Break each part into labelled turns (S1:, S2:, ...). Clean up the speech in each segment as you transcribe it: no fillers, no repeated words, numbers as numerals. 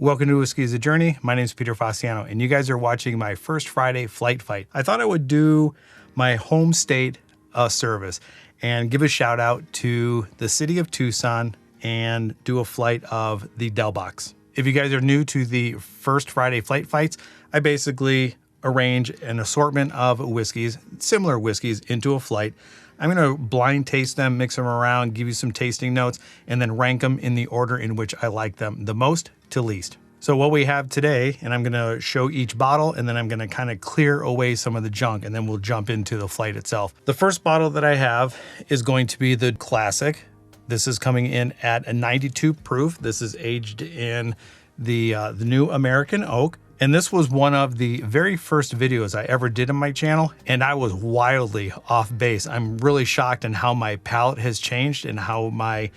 S1: Welcome to Whiskey is a Journey. My name is Peter Faciano, and you guys are watching my first Friday flight fight. I thought I would do my home state a service and give a shout out to the city of Tucson and do a flight of the Del Box. If you guys are new to the first Friday flight fights, I basically arrange an assortment of whiskeys, similar whiskeys, into a flight. I'm going to blind taste them, mix them around, give you some tasting notes, and then rank them in the order in which I like them the most to least. So what we have today, and I'm going to show each bottle, and then I'm going to kind of clear away some of the junk, and then we'll jump into the flight itself. The first bottle that I have is going to be the Classic. This is coming in at a 92 proof. This is aged in the new American oak. And this was one of the very first videos I ever did on my channel, and I was wildly off base. I'm really shocked in how my palate has changed and how my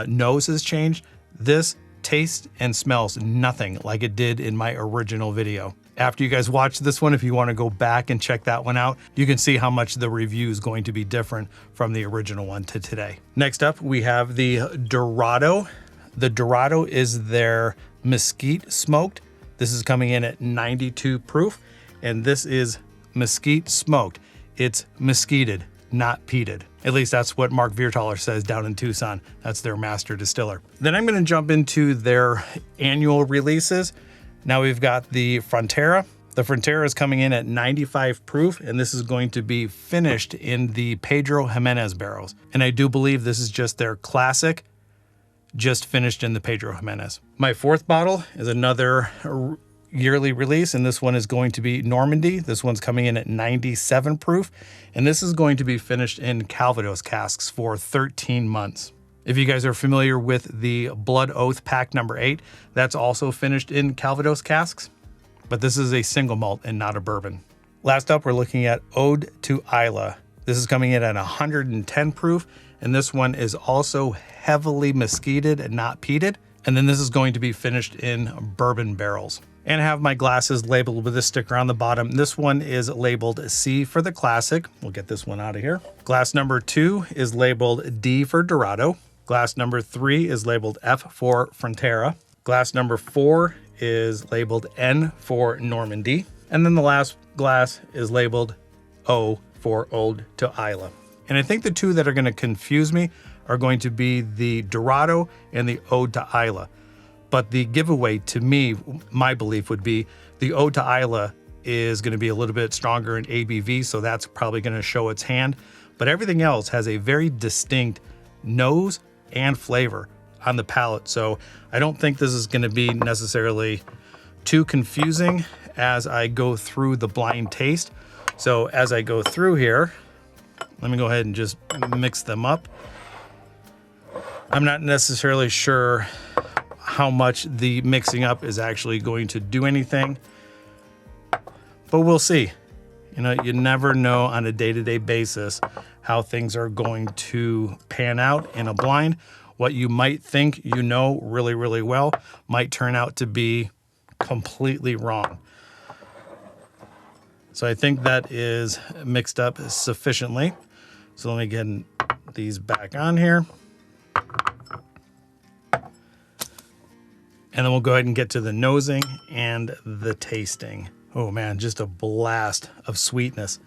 S1: nose has changed. This tastes and smells nothing like it did in my original video. After you guys watch this one, if you want to go back and check that one out, you can see how much the review is going to be different from the original one to today. Next up, we have the Dorado. The Dorado is their mesquite smoked. This is coming in at 92 proof, and this is mesquite smoked. It's mesquited, not peated. At least that's what Mark Viertaler says down in Tucson. That's their master distiller. Then I'm going to jump into their annual releases. Now we've got the Frontera. The Frontera is coming in at 95 proof, and this is going to be finished in the Pedro Jimenez barrels. And I do believe this is just their Classic, just finished in the Pedro Jimenez. My fourth bottle is another yearly release, and this one is going to be Normandie. This one's coming in at 97 proof, and this is going to be finished in Calvados casks for 13 months. If you guys are familiar with the Blood Oath pack number 8, that's also finished in Calvados casks, but this is a single malt and not a bourbon. Last up, we're looking at Ode to Islay. This is coming in at 110 proof, and this one is also heavily mesquited and not peated. And then this is going to be finished in bourbon barrels. And I have my glasses labeled with a sticker on the bottom. This one is labeled C for the Classic. We'll get this one out of here. Glass number 2 is labeled D for Dorado. Glass number 3 is labeled F for Frontera. Glass number 4 is labeled N for Normandie. And then the last glass is labeled O for Ode to Islay. And I think the two that are going to confuse me are going to be the Dorado and the Ode to Islay. But the giveaway to me, my belief would be the Ode to Islay is going to be a little bit stronger in ABV, so that's probably going to show its hand. But everything else has a very distinct nose and flavor on the palate. So I don't think this is going to be necessarily too confusing as I go through the blind taste. So as I go through here, let me go ahead and just mix them up. I'm not necessarily sure how much the mixing up is actually going to do anything, but we'll see. You know, you never know on a day-to-day basis how things are going to pan out in a blind. What you might think you know really, really well might turn out to be completely wrong. So I think that is mixed up sufficiently. So let me get these back on here. And then we'll go ahead and get to the nosing and the tasting. Oh man, just a blast of sweetness.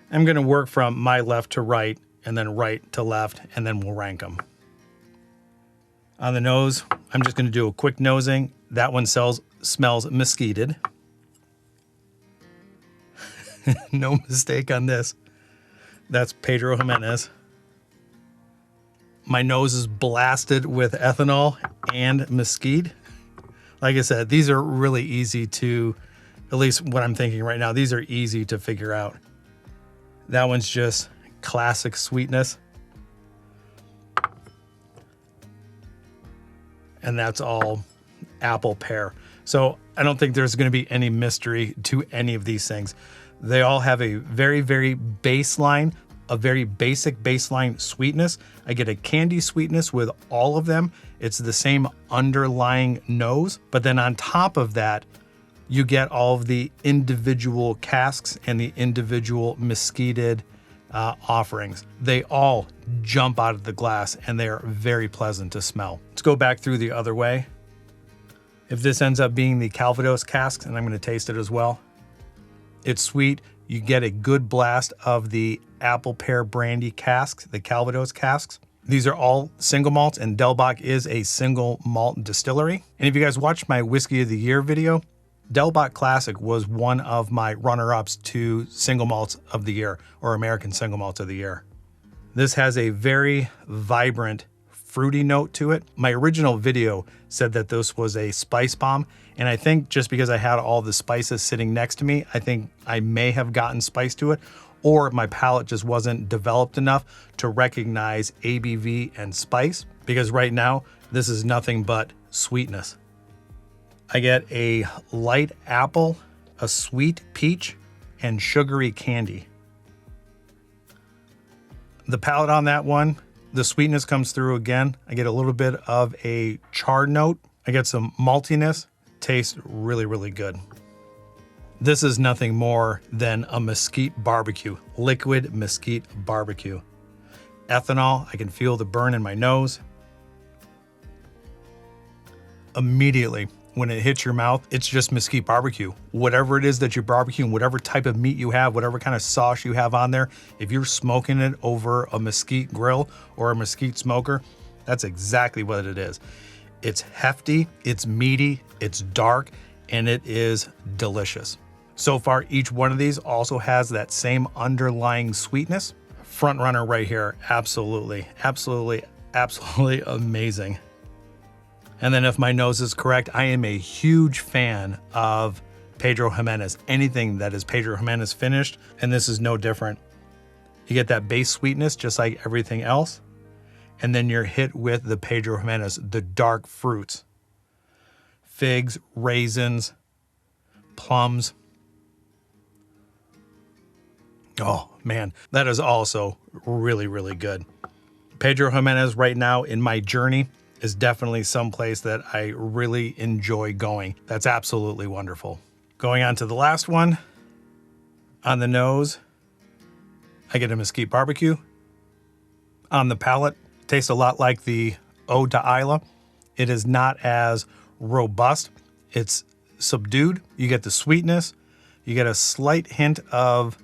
S1: I'm gonna work from my left to right and then right to left, and then we'll rank them. On the nose, I'm just gonna do a quick nosing. That one smells mesquited. No mistake on this. That's Pedro Jimenez. My nose is blasted with ethanol and mesquite. Like I said, these are really easy to, at least what I'm thinking right now, these are easy to figure out. That one's just classic sweetness. And that's all apple pear. So I don't think there's going to be any mystery to any of these things. They all have a very, very baseline, a very basic baseline sweetness. I get a candy sweetness with all of them. It's the same underlying nose, but then on top of that, you get all of the individual casks and the individual mesquited offerings. They all jump out of the glass and they are very pleasant to smell. Let's go back through the other way. If this ends up being the Calvados casks, and I'm going to taste it as well, it's sweet. You get a good blast of the apple pear brandy casks, the Calvados casks. These are all single malts, and Del Bac is a single malt distillery. And if you guys watched my Whiskey of the Year video, Del Bac Classic was one of my runner-ups to single malts of the year, or American single malts of the year. This has a very vibrant, fruity note to it. My original video said that this was a spice bomb, and I think just because I had all the spices sitting next to me, I think I may have gotten spice to it, or my palate just wasn't developed enough to recognize ABV and spice, because right now, this is nothing but sweetness. I get a light apple, a sweet peach, and sugary candy. The palate on that one, the sweetness comes through again. I get a little bit of a char note. I get some maltiness. Tastes really, really good. This is nothing more than a mesquite barbecue, liquid mesquite barbecue. Ethanol, I can feel the burn in my nose. Immediately, when it hits your mouth, it's just mesquite barbecue. Whatever it is that you're barbecuing, whatever type of meat you have, whatever kind of sauce you have on there, if you're smoking it over a mesquite grill or a mesquite smoker, that's exactly what it is. It's hefty, it's meaty, it's dark, and it is delicious. So far, each one of these also has that same underlying sweetness. Front runner right here, absolutely, absolutely, absolutely amazing. And then if my nose is correct, I am a huge fan of Pedro Ximénez. Anything that is Pedro Ximénez finished, and this is no different. You get that base sweetness just like everything else, and then you're hit with the Pedro Ximénez, the dark fruits. Figs, raisins, plums. Oh man, that is also really, really good. Pedro Ximénez right now in my journey is definitely someplace that I really enjoy going. That's absolutely wonderful. Going on to the last one, on the nose, I get a mesquite barbecue. On the palate, tastes a lot like the Ode To Islay. It is not as robust. It's subdued. You get the sweetness. You get a slight hint of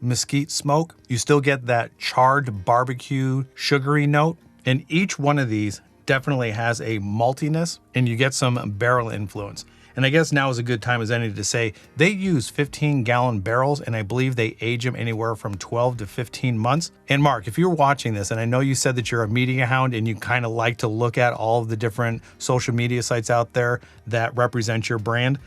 S1: mesquite smoke. You still get that charred barbecue sugary note. And each one of these definitely has a maltiness, and you get some barrel influence. And I guess now is a good time as any to say they use 15-gallon barrels, and I believe they age them anywhere from 12 to 15 months. And Mark, if you're watching this, and I know you said that you're a media hound and you kind of like to look at all of the different social media sites out there that represent your brand,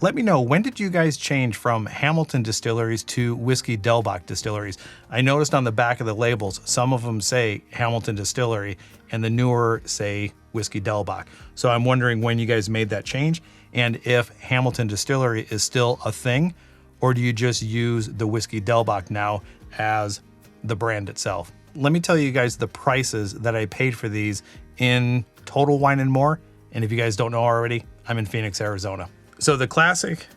S1: let me know, when did you guys change from Hamilton distilleries to Whiskey Del Bac distilleries? I noticed on the back of the labels, some of them say Hamilton distillery and the newer say Whiskey Del Bac. So I'm wondering when you guys made that change and if Hamilton distillery is still a thing, or do you just use the Whiskey Del Bac now as the brand itself? Let me tell you guys the prices that I paid for these in Total Wine & More. And if you guys don't know already, I'm in Phoenix, Arizona. So the Classic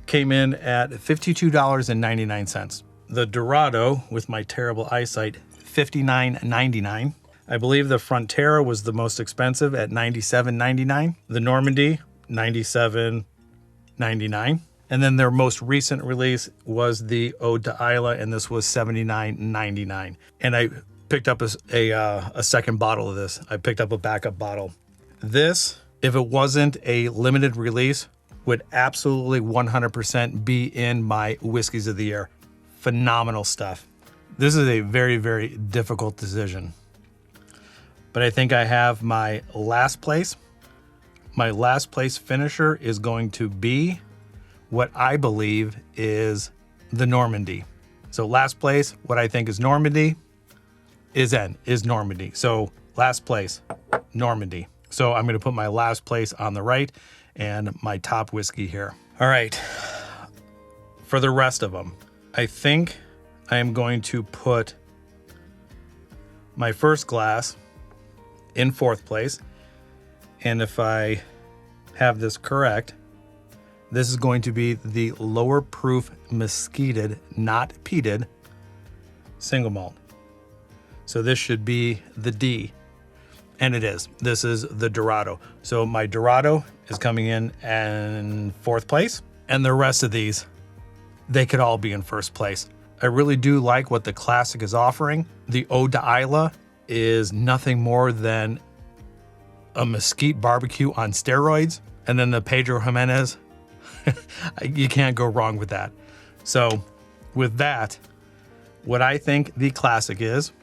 S1: came in at $52.99. The Dorado, with my terrible eyesight, $59.99. I believe the Frontera was the most expensive at $97.99. The Normandie, $97.99. And then their most recent release was the Ode To Islay, and this was $79.99. And I picked up a second bottle of this. I picked up a backup bottle. This, if it wasn't a limited release, would absolutely 100% be in my whiskeys of the year. Phenomenal stuff. This is a very, very difficult decision. But I think I have my last place. My last place finisher is going to be what I believe is the Normandie. So last place, what I think is Normandie, is Normandie. So last place, Normandie. So I'm gonna put my last place on the right and my top whiskey here. All right, for the rest of them, I think I am going to put my first glass in fourth place. And if I have this correct, this is going to be the lower proof mesquited, not peated, single malt. So this should be the D. And it is. This is the Dorado. So my Dorado is coming in fourth place. And the rest of these, they could all be in first place. I really do like what the Classic is offering. The Ode to Islay is nothing more than a mesquite barbecue on steroids. And then the Pedro Jimenez, you can't go wrong with that. So with that, what I think the Classic is,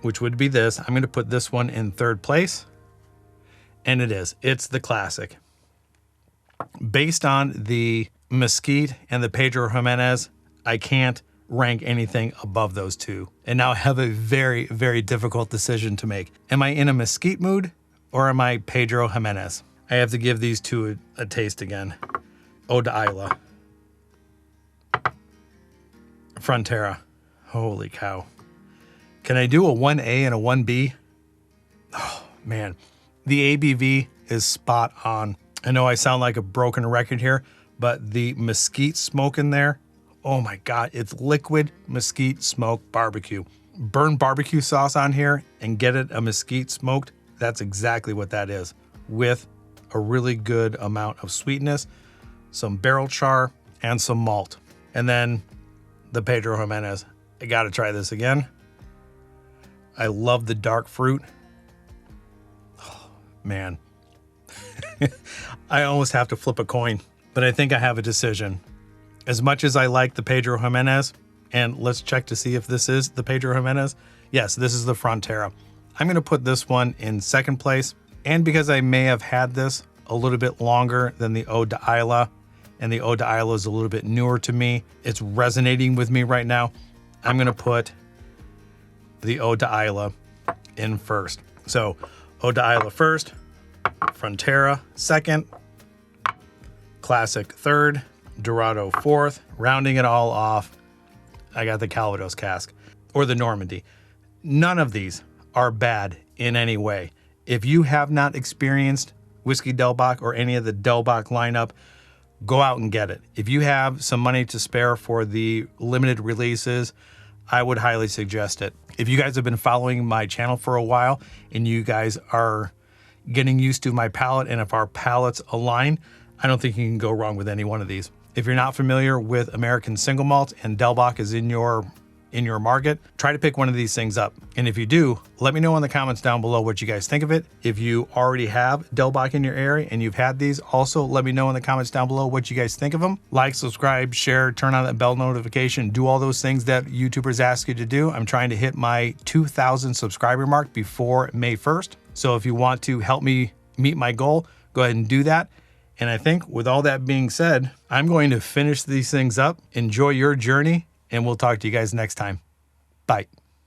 S1: which would be this, I'm going to put this one in third place. And it's the Classic. Based on the mesquite and the Pedro Jimenez, I can't rank anything above those two. And now I have a very, very difficult decision to make. Am I in a mesquite mood or am I Pedro Jimenez? I have to give these two a taste again. Ode to Islay. Frontera. Holy cow. Can I do a 1A and a 1B? Oh, man. The ABV is spot on. I know I sound like a broken record here, but the mesquite smoke in there, oh my God, it's liquid mesquite smoked barbecue. Burn barbecue sauce on here and get it a mesquite smoked. That's exactly what that is, with a really good amount of sweetness, some barrel char, and some malt. And then the Pedro Jimenez. I gotta try this again. I love the dark fruit. Oh, man. I almost have to flip a coin, but I think I have a decision. As much as I like the Pedro Jimenez, and let's check to see if this is the Pedro Jimenez. Yes, this is the Frontera. I'm going to put this one in second place. And because I may have had this a little bit longer than the Ode to Islay, and the Ode to Islay is a little bit newer to me, it's resonating with me right now, I'm going to put the Ode to Islay in first. So Ode to Islay first, Frontera second, Classic third, Dorado fourth. Rounding it all off, I got the Calvados cask or the Normandie. None of these are bad in any way. If you have not experienced Whiskey Del Bac or any of the Del Bac lineup, go out and get it. If you have some money to spare for the limited releases, I would highly suggest it. If you guys have been following my channel for a while and you guys are getting used to my palate, and if our palates align, I don't think you can go wrong with any one of these. If you're not familiar with American single malt and Del Bac is in your market, try to pick one of these things up. And if you do, let me know in the comments down below what you guys think of it. If you already have Del Bac in your area and you've had these, also let me know in the comments down below what you guys think of them. Like, subscribe, share, turn on that bell notification, do all those things that YouTubers ask you to do. I'm trying to hit my 2,000 subscriber mark before May 1st. So if you want to help me meet my goal, go ahead and do that. And I think with all that being said, I'm going to finish these things up. Enjoy your journey, and we'll talk to you guys next time. Bye.